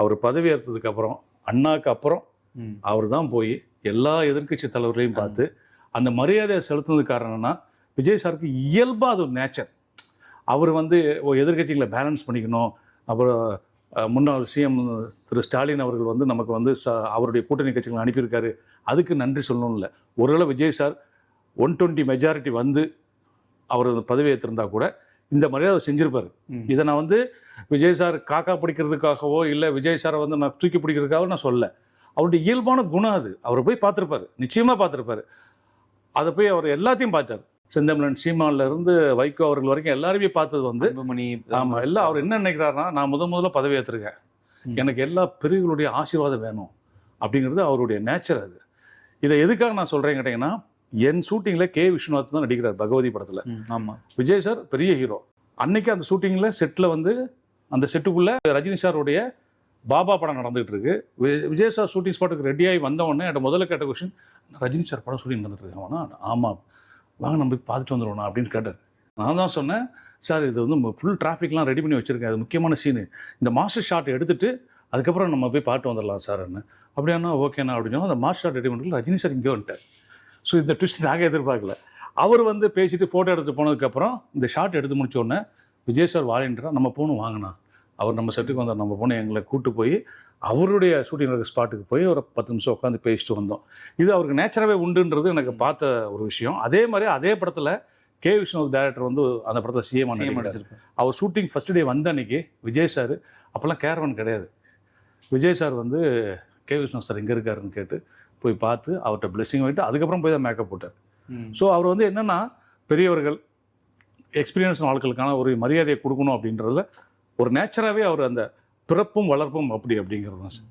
அவர் பதவி ஏற்றதுக்கு அப்புறம் அண்ணாக்கு அப்புறம் அவர் தான் போய் எல்லா எதிர்க்கட்சி தலைவர்களையும் பார்த்து அந்த மரியாதையை செலுத்துனது காரணம்னா விஜய் சாருக்கு இயல்பாக அது ஒரு நேச்சர். அவர் வந்து எதிர்க்கட்சிகளை பேலன்ஸ் பண்ணிக்கணும். அப்புறம் முன்னாள் சிஎம் திரு ஸ்டாலின் அவர்கள் வந்து நமக்கு வந்து அவருடைய கூட்டணி கட்சிகளை அனுப்பியிருக்காரு, அதுக்கு நன்றி சொல்லணும் இல்லை. ஒருவேளை விஜய் சார் 120 மெஜாரிட்டி வந்து அவர் பதவி ஏற்றிருந்தா கூட இந்த மரியாதை செஞ்சிருப்பாரு. இதை நான் வந்து விஜய் சார் காக்கா பிடிக்கிறதுக்காகவோ இல்லை விஜய் சாரை வந்து நான் தூக்கி பிடிக்கிறதுக்காகவோ நான் சொல்ல. அவருடைய இயல்பான குணம் அது. அவர் போய் பார்த்துருப்பாரு, நிச்சயமாக பார்த்துருப்பாரு. அதை போய் அவர் எல்லாத்தையும் பார்த்தார். செந்தமிழன் சீமான்ல இருந்து வைகோ அவர்கள் வரைக்கும் எல்லாருமே பார்த்தது வந்து ஆமா எல்லாம். அவர் என்ன நினைக்கிறாருன்னா, நான் முதல்ல பதவி ஏற்றிருக்கேன், எனக்கு எல்லா பிரிவுகளுடைய ஆசீர்வாதம் வேணும் அப்படிங்கிறது அவருடைய நேச்சர். அது இதை எதுக்காக நான் சொல்றேன் கேட்டீங்கன்னா, என் ஷூட்டிங்ல கே விஸ்வநாத் தான் நடிக்கிறார் பகவதி படத்துல. ஆமா, விஜய் சார் பெரிய ஹீரோ. அன்னைக்கு அந்த ஷூட்டிங்ல செட்ல வந்து அந்த செட்டுக்குள்ள ரஜினி சாருடைய பாபா படம் நடந்துகிட்டு இருக்கு. விஜய் சார் ஷூட்டிங் ஸ்பாட்டுக்கு ரெடியாகி வந்த உடனே என்கிட்ட முதல்ல கேட்ட கொஸ்டின், ரஜினி சார் படம் ஷூட்டிங் நடந்துட்டு இருக்காங்கன்னா, ஆமாம் வாங்க நம்ம போய் பார்த்துட்டு வந்துடுவோம் அப்படின்னு கேட்டார். நான் தான் சொன்னேன், சார் இது வந்து ஃபுல் டிராஃபிக்லாம் ரெடி பண்ணி வச்சுருக்கேன், அது முக்கியமான சீனு, இந்த மாஸ்டர் ஷாட் எடுத்துட்டு அதுக்கப்புறம் நம்ம போய் பார்த்து வந்துடலாம் சார்ன்னு. அப்படின்னா ஓகேண்ணா அப்படின்னா அந்த மாஸ்டர் ஷாட் ரெடி பண்ணுறது ரஜினி சார் இங்கே வந்துட்டார். ஸோ இந்த ட்விஸ்ட் நாங்கள் எதிர்பார்க்கல. அவர் வந்து பேசிட்டு ஃபோட்டோ எடுத்து போனதுக்கப்புறம் இந்த ஷாட் எடுத்து முடிச்ச உடனே விஜய் சார் வாலின்றா நம்ம போகணும் வாங்கினா. அவர் நம்ம செட்டுக்கு வந்தார், நம்ம போன எங்களை கூப்பிட்டு போய் அவருடைய ஷூட்டிங் இருக்கிற ஸ்பாட்டுக்கு போய் ஒரு 10 நிமிஷம் உட்காந்து பேசிட்டு வந்தோம். இது அவருக்கு நேச்சராகவே உண்டுன்றது எனக்கு பார்த்த ஒரு விஷயம். அதே மாதிரி அதே படத்தில் கே விஸ்வநாத் டைரக்டர் வந்து அந்த படத்தில் சிஎம் நடிச்சிருக்காரு. அவர் ஷூட்டிங் ஃபர்ஸ்ட் டே வந்த அன்னைக்கு விஜய் சார், அப்போல்லாம் கேரவன் கிடையாது, விஜய் சார் வந்து கே விஸ்வநாத் சார் எங்கே இருக்காருன்னு கேட்டு போய் பார்த்து அவர்கிட்ட பிளெஸிங் வாங்கிட்டு அதுக்கப்புறம் போய் தான் மேக்கப் போட்டார். ஸோ அவர் வந்து என்னென்னா, பெரியவர்கள் எக்ஸ்பீரியன்ஸ் ஆட்களுக்கான ஒரு மரியாதையை கொடுக்கணும் அப்படின்றதுல ஒரு நேச்சராகவே அவர் அந்த பிறப்பும் வளர்ப்பும் அப்படிங்கிறது தான் சார்.